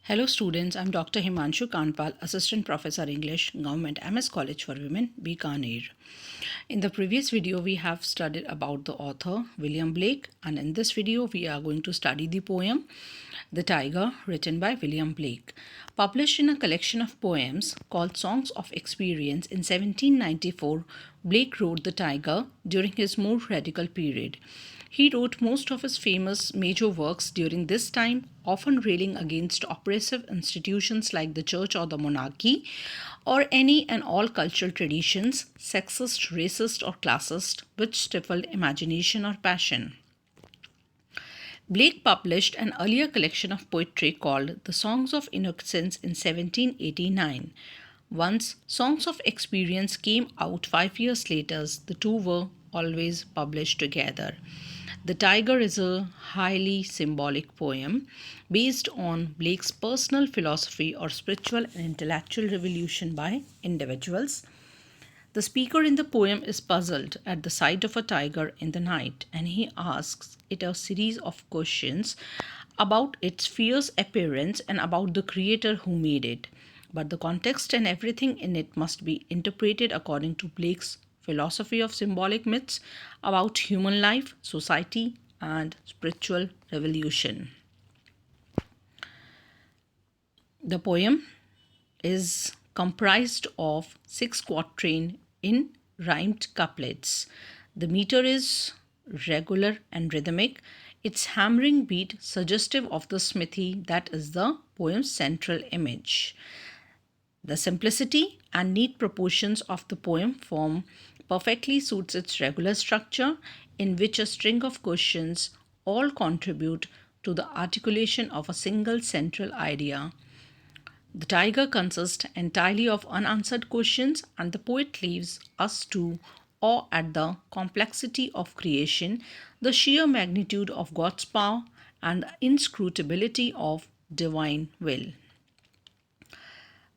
Hello students, I'm Dr. Himanshu Kandpal, Assistant Professor English, Government MS College for Women, Bikaner. In the previous video, we have studied about the author William Blake, and in this video, we are going to study the poem The Tyger, written by William Blake. Published in a collection of poems called Songs of Experience in 1794, Blake wrote The Tyger during his more radical period. He wrote most of his famous major works during this time, often railing against oppressive institutions like the church or the monarchy, or any and all cultural traditions, sexist, racist, or classist, which stifled imagination or passion. Blake published an earlier collection of poetry called The Songs of Innocence in 1789. Once Songs of Experience came out 5 years later, the two were always published together. The Tyger is a highly symbolic poem based on Blake's personal philosophy or spiritual and intellectual revolution by individuals. The speaker in the poem is puzzled at the sight of a tiger in the night, and he asks it a series of questions about its fierce appearance and about the creator who made it. But the context and everything in it must be interpreted according to Blake's philosophy of symbolic myths about human life, society, and spiritual revolution. The poem is comprised of 6 quatrains in rhymed couplets. The meter is regular and rhythmic, its hammering beat suggestive of the smithy that is the poem's central image. The simplicity and neat proportions of the poem form perfectly suits its regular structure, in which a string of questions all contribute to the articulation of a single central idea. The Tyger consists entirely of unanswered questions, and the poet leaves us to awe at the complexity of creation, the sheer magnitude of God's power, and the inscrutability of divine will.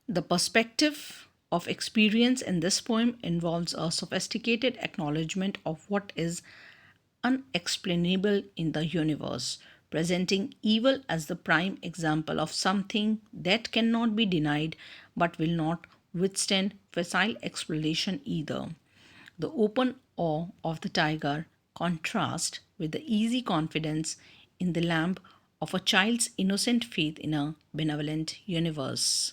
The perspective of experience in this poem involves a sophisticated acknowledgement of what is unexplainable in the universe, presenting evil as the prime example of something that cannot be denied but will not withstand facile explanation either. The open awe of the tiger contrasts with the easy confidence in the lamb of a child's innocent faith in a benevolent universe.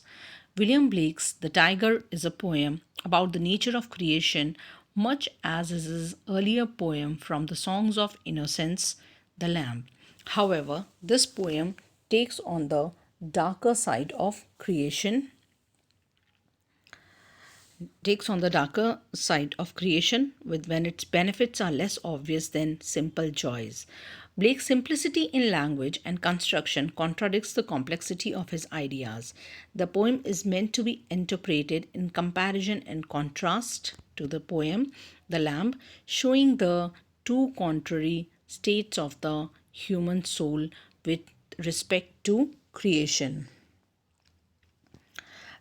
William Blake's The Tyger is a poem about the nature of creation, much as is his earlier poem from the Songs of Innocence, The Lamb. However, this poem takes on the darker side of creation takes on the darker side of creation with when its benefits are less obvious than simple joys. Blake's simplicity in language and construction contradicts the complexity of his ideas. The poem is meant to be interpreted in comparison and contrast to the poem The Lamb, showing the two contrary states of the human soul with respect to creation.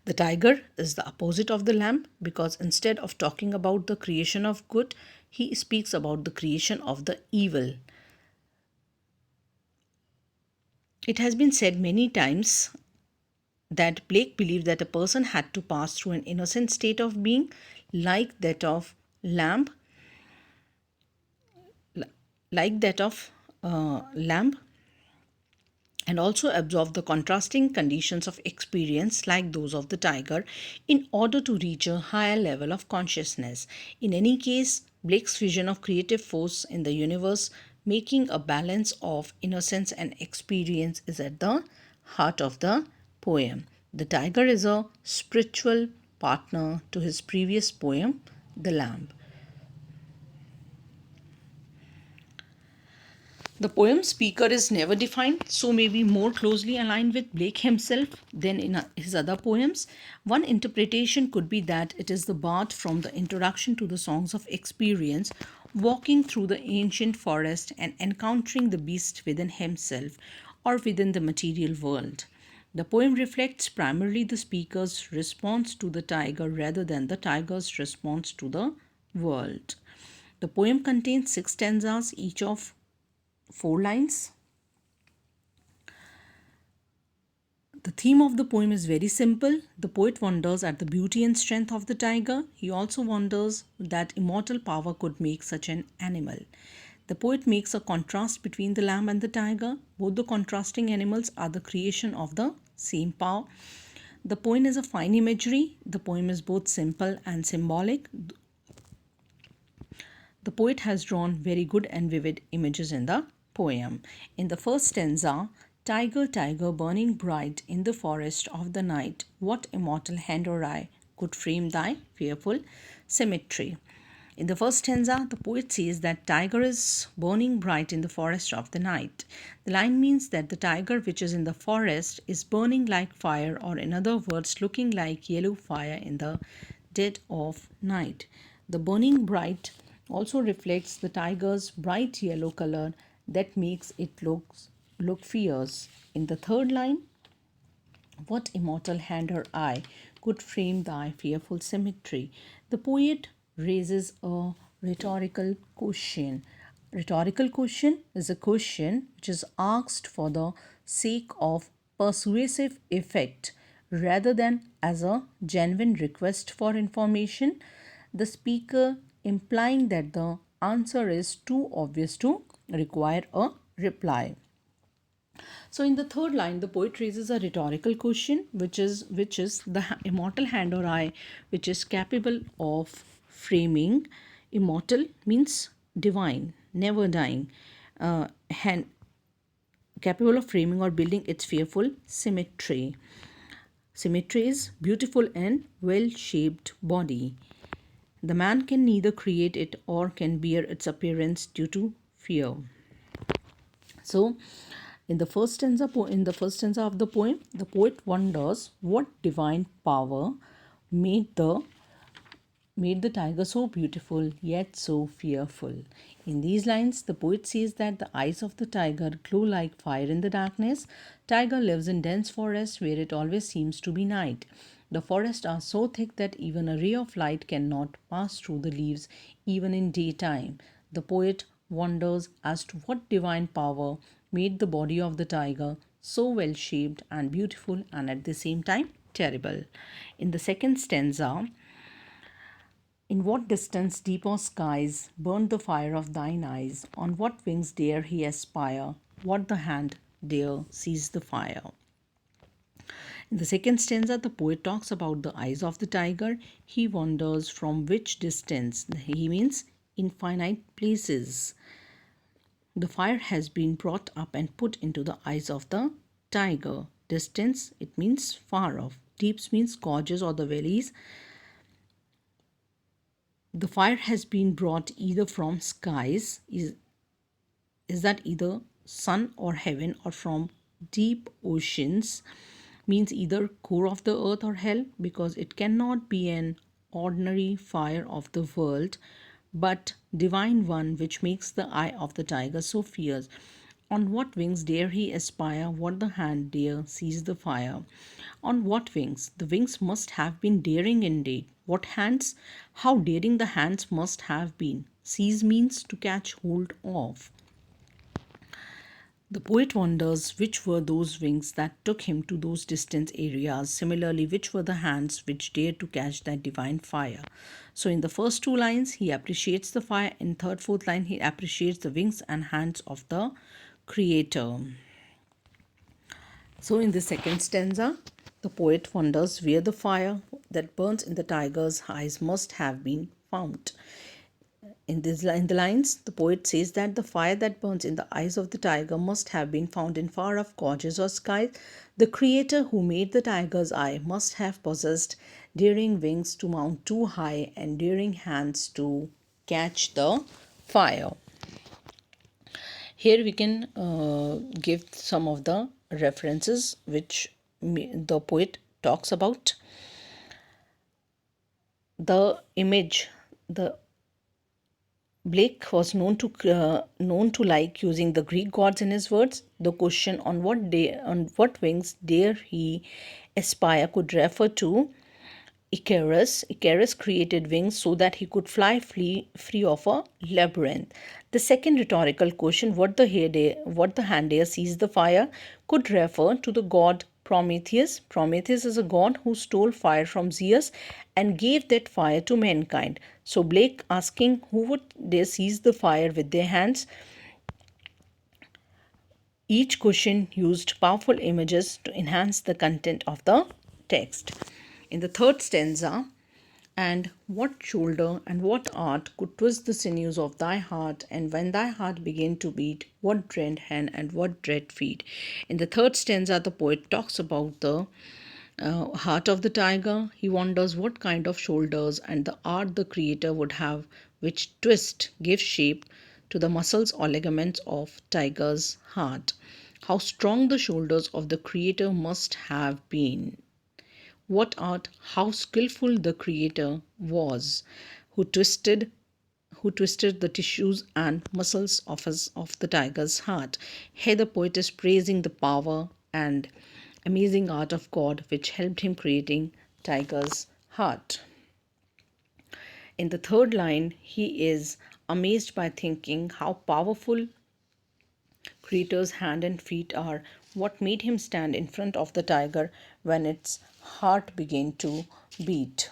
The tiger is the opposite of the lamb because instead of talking about the creation of good, he speaks about the creation of the evil. It has been said many times that Blake believed that a person had to pass through an innocent state of being like that of lamb, like that of lamb, and also absorb the contrasting conditions of experience like those of the tiger in order to reach a higher level of consciousness. In any case, Blake's vision of creative force in the universe, making a balance of innocence and experience, is at the heart of the poem. The tiger is a spiritual partner to his previous poem, The Lamb. The poem's speaker is never defined, so may be more closely aligned with Blake himself than in his other poems. One interpretation could be that it is the bard from the introduction to the Songs of Experience, walking through the ancient forest and encountering the beast within himself or within the material world. The poem reflects primarily the speaker's response to the tiger rather than the tiger's response to the world. The poem contains 6 stanzas, each of 4 lines. The theme of the poem is very simple. The poet wonders at the beauty and strength of the tiger. He also wonders that immortal power could make such an animal. The poet makes a contrast between the lamb and the tiger. Both the contrasting animals are the creation of the same power. The poem is a fine imagery. The poem is both simple and symbolic. The poet has drawn very good and vivid images in the poem. In the first stanza, Tiger, tiger, burning bright in the forest of the night, what immortal hand or eye could frame thy fearful symmetry? In the first stanza, the poet says that tiger is burning bright in the forest of the night. The line means that the tiger which is in the forest is burning like fire, or in other words, looking like yellow fire in the dead of night. The burning bright also reflects the tiger's bright yellow color that makes it look fierce. In the third line, what immortal hand or eye could frame thy fearful symmetry? The poet raises a rhetorical question. Rhetorical question is a question which is asked for the sake of persuasive effect rather than as a genuine request for information. The speaker implying that the answer is too obvious to require a reply. So in the third line, the poet raises a rhetorical question, which is the immortal hand or eye, which is capable of framing. Immortal means divine, never dying. Hand capable of framing or building its fearful symmetry. Symmetry is beautiful and well-shaped body. The man can neither create it or can bear its appearance due to fear. So, in the first stanza of the poem, the poet wonders what divine power made the tiger so beautiful yet so fearful. In these lines, the poet says that the eyes of the tiger glow like fire in the darkness. Tiger lives in dense forests where it always seems to be night. The forests are so thick that even a ray of light cannot pass through the leaves, even in daytime. The poet wonders as to what divine power made the body of the tiger so well shaped and beautiful and at the same time terrible. In the second stanza, in what distance deeper skies burned the fire of thine eyes? On what wings dare he aspire? What the hand dare seize the fire? In the second stanza, the poet talks about the eyes of the tiger. He wonders from which distance, he means infinite places, the fire has been brought up and put into the eyes of the tiger. Distance, it means far off. Deeps means gorges or the valleys. The fire has been brought either from skies, is that either sun or heaven, or from deep oceans, means either core of the earth or hell, because it cannot be an ordinary fire of the world, but divine one which makes the eye of the tiger so fierce. On what wings dare he aspire? What the hand dare seize the fire? On what wings? The wings must have been daring indeed. What hands? How daring the hands must have been. Seize means to catch hold of. The poet wonders which were those wings that took him to those distant areas. Similarly, which were the hands which dared to catch that divine fire. So in the first two lines, he appreciates the fire. In third, fourth line, he appreciates the wings and hands of the Creator. So in the second stanza, the poet wonders where the fire that burns in the tiger's eyes must have been found. In the lines, the poet says that the fire that burns in the eyes of the tiger must have been found in far off gorges or skies. The Creator who made the tiger's eye must have possessed daring wings to mount too high and daring hands to catch the fire. Here we can give some of the references which the poet talks about. The image, the Blake was known to like using the Greek gods in his words. The question on what wings dare he aspire could refer to Icarus. Icarus created wings so that he could fly free of a labyrinth. The second rhetorical question, what the hand dare seize the fire, could refer to the god Prometheus. Prometheus is a god who stole fire from Zeus and gave that fire to mankind. So Blake asking who would they seize the fire with their hands. Each question used powerful images to enhance the content of the text. In the third stanza, and what shoulder and what art could twist the sinews of thy heart, and when thy heart began to beat, what dread hand and what dread feet. In the third stanza, the poet talks about the heart of the tiger. He wonders what kind of shoulders and the art the creator would have, which twist, give shape to the muscles or ligaments of tiger's heart. How strong the shoulders of the creator must have been. What art, how skillful the creator was, who twisted the tissues and muscles of the tiger's heart. Here the poet is praising the power and amazing art of God which helped him creating tiger's heart. In the third line, he is amazed by thinking how powerful creator's hand and feet are, what made him stand in front of the tiger when its heart began to beat.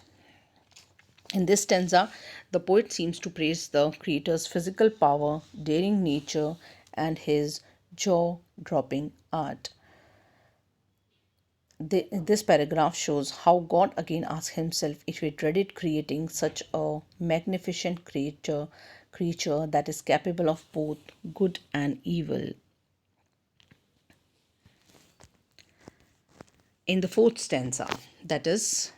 In this stanza, the poet seems to praise the creator's physical power, daring nature, and his jaw dropping art. This paragraph shows how God again asks himself if he dreaded creating such a magnificent creature that is capable of both good and evil. In the fourth stanza, that is,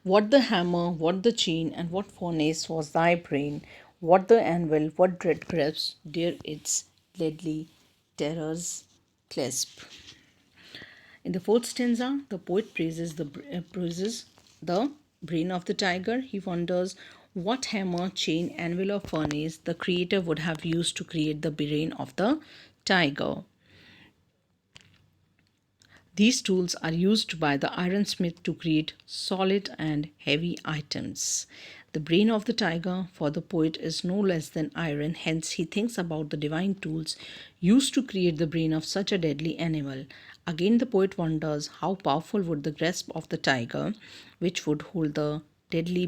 what the hammer, what the chain, and what furnace was thy brain, what the anvil, what dread grasp, dare its deadly terrors clasp. In the fourth stanza, the poet praises the brain of the tiger. He wonders what hammer, chain, anvil, or furnace the creator would have used to create the brain of the tiger. These tools are used by the ironsmith to create solid and heavy items. The brain of the tiger for the poet is no less than iron, hence, he thinks about the divine tools used to create the brain of such a deadly animal. Again, the poet wonders how powerful would the grasp of the tiger, which would hold the deadly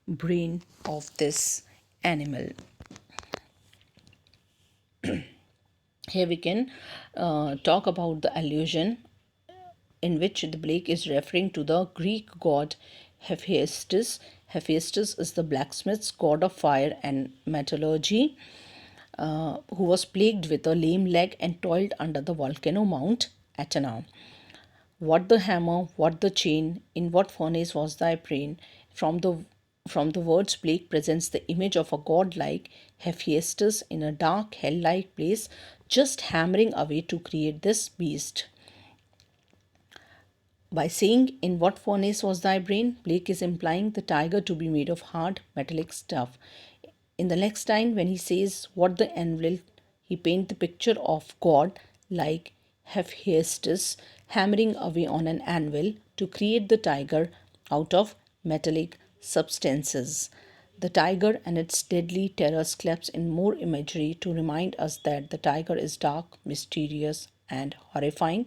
brain of this animal. Here we can talk about the allusion in which the Blake is referring to the Greek god Hephaestus. Hephaestus is the blacksmith's god of fire and metallurgy, who was plagued with a lame leg and toiled under the volcano Mount Etna. What the hammer, what the chain, in what furnace was thy brain? From the words, Blake presents the image of a god like Hephaestus in a dark hell-like place, just hammering away to create this beast. By saying, in what furnace was thy brain, Blake is implying the tiger to be made of hard metallic stuff. In the next line, when he says, what the anvil, he paints the picture of God like Hephaestus hammering away on an anvil to create the tiger out of metallic substances. The tiger and its deadly terrors collapse in more imagery to remind us that the tiger is dark, mysterious, and horrifying.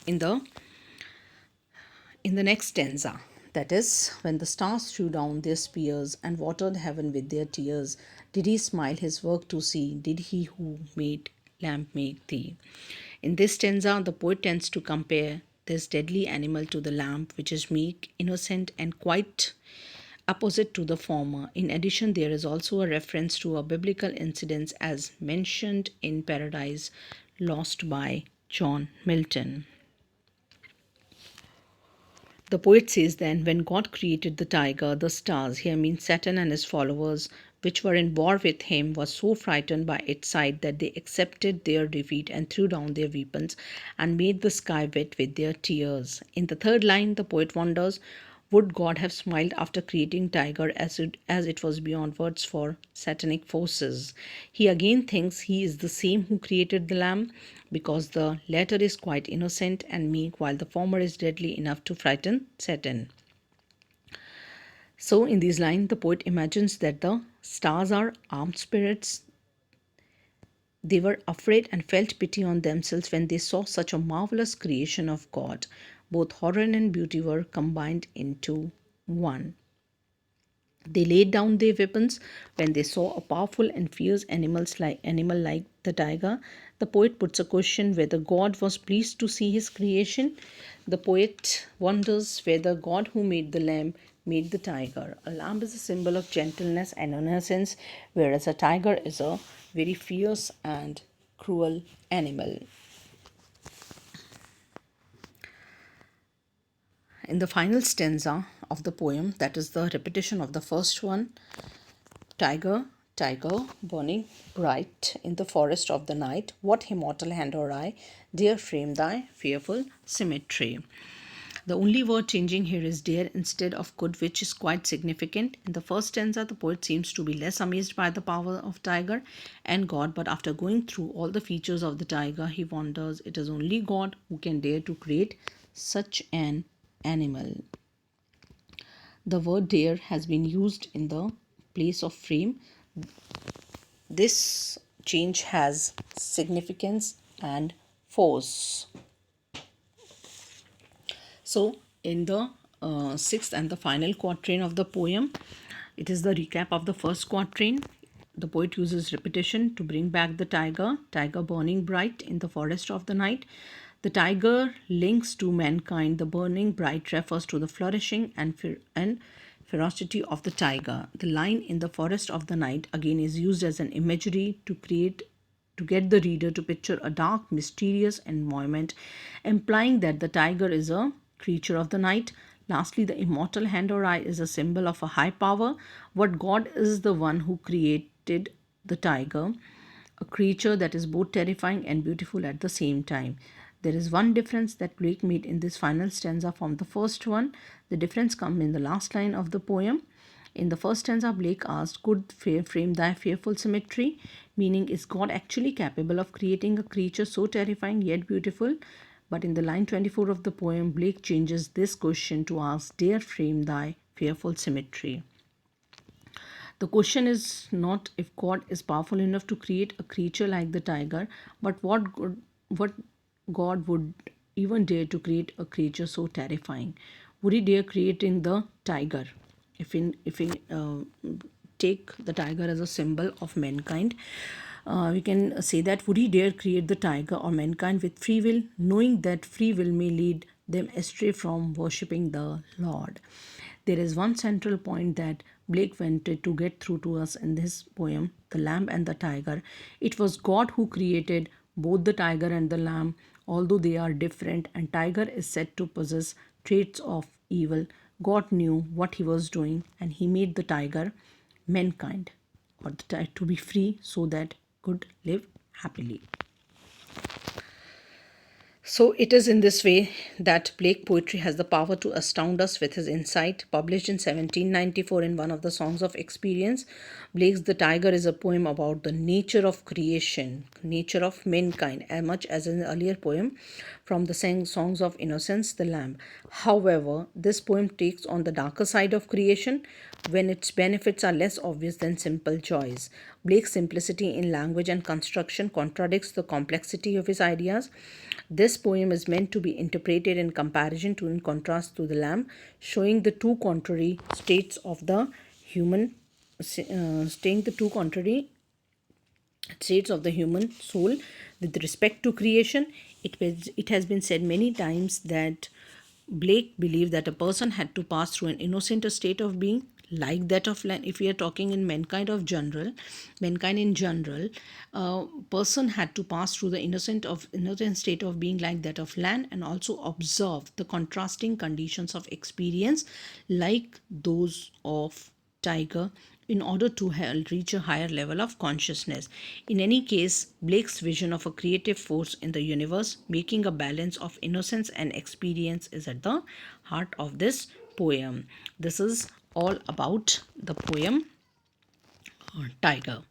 In the next stanza, that is, when the stars threw down their spears and watered heaven with their tears, did he smile his work to see? Did he who made lamp make thee? In this stanza, the poet tends to compare this deadly animal to the lamb, which is meek, innocent, and quite opposite to the former. In addition, there is also a reference to a biblical incident as mentioned in Paradise Lost by John Milton. The poet says then, when God created the tiger, the stars, here means Satan and his followers, which were in war with him, were so frightened by its sight that they accepted their defeat and threw down their weapons and made the sky wet with their tears. In the third line, the poet wonders, would God have smiled after creating tiger as it was beyond words for satanic forces? He again thinks he is the same who created the lamb, because the latter is quite innocent and meek, while the former is deadly enough to frighten Satan. So, in these lines, the poet imagines that the stars are armed spirits They were afraid and felt pity on themselves when they saw such a marvelous creation of God. Both horror and beauty were combined into one. They laid down their weapons when they saw a powerful and fierce animal like the tiger. The poet puts a question whether God was pleased to see his creation. The poet wonders whether God who made the lamb made the tiger. A lamb is a symbol of gentleness and innocence, whereas a tiger is a very fierce and cruel animal. In the final stanza of the poem, that is the repetition of the first one, Tiger, tiger, burning bright in the forest of the night, what immortal hand or eye dare frame thy fearful symmetry? The only word changing here is dare instead of could, which is quite significant. In the first stanza, the poet seems to be less amazed by the power of tiger and God, but after going through all the features of the tiger, he wonders it is only God who can dare to create such an animal. The word dare has been used in the place of frame. This change has significance and force. So, in the sixth and the final quatrain of the poem, it is the recap of the first quatrain. The poet uses repetition to bring back the tiger, tiger burning bright in the forest of the night. The tiger links to mankind. The burning bright refers to the flourishing and ferocity of the tiger. The line in the forest of the night again is used as an imagery to get the reader to picture a dark, mysterious environment, implying that the tiger is a creature of the night. Lastly, the immortal hand or eye is a symbol of a high power. What God is the one who created the tiger, a creature that is both terrifying and beautiful at the same time. There is one difference that Blake made in this final stanza from the first one. The difference comes in the last line of the poem. In the first stanza, Blake asked, could frame thy fearful symmetry? Meaning, is God actually capable of creating a creature so terrifying yet beautiful? But in the line 24 of the poem, Blake changes this question to ask, dare frame thy fearful symmetry? The question is not if God is powerful enough to create a creature like the tiger, but what God would even dare to create a creature so terrifying? Would he dare creating the tiger? If we take the tiger as a symbol of mankind, we can say that would he dare create the tiger or mankind with free will, knowing that free will may lead them astray from worshipping the Lord? There is one central point that Blake wanted to get through to us in this poem, The Lamb and the Tiger. It was God who created both the tiger and the lamb, although they are different, and tiger is said to possess traits of evil. God knew what he was doing, and he made the tiger mankind, or to be free so that could live happily. So it is in this way that Blake poetry has the power to astound us with his insight. Published in 1794 in one of the Songs of Experience, Blake's The Tiger is a poem about the nature of creation, nature of mankind, as much as in the earlier poem from the Songs of Innocence, The Lamb. However, this poem takes on the darker side of creation when its benefits are less obvious than simple joys. Blake's simplicity in language and construction contradicts the complexity of his ideas. This poem is meant to be interpreted in comparison to, in contrast to, The Lamb, showing the two contrary states of the human, staying the two contrary states of the human soul with respect to creation. It has been said many times that Blake believed that a person had to pass through an innocent state of being like that of land. If we are talking in mankind in general, a person had to pass through the innocent state of being like that of land, and also observe the contrasting conditions of experience like those of tiger in order to reach a higher level of consciousness. In any case, Blake's vision of a creative force in the universe, making a balance of innocence and experience, is at the heart of this poem. This is all about the poem Tiger.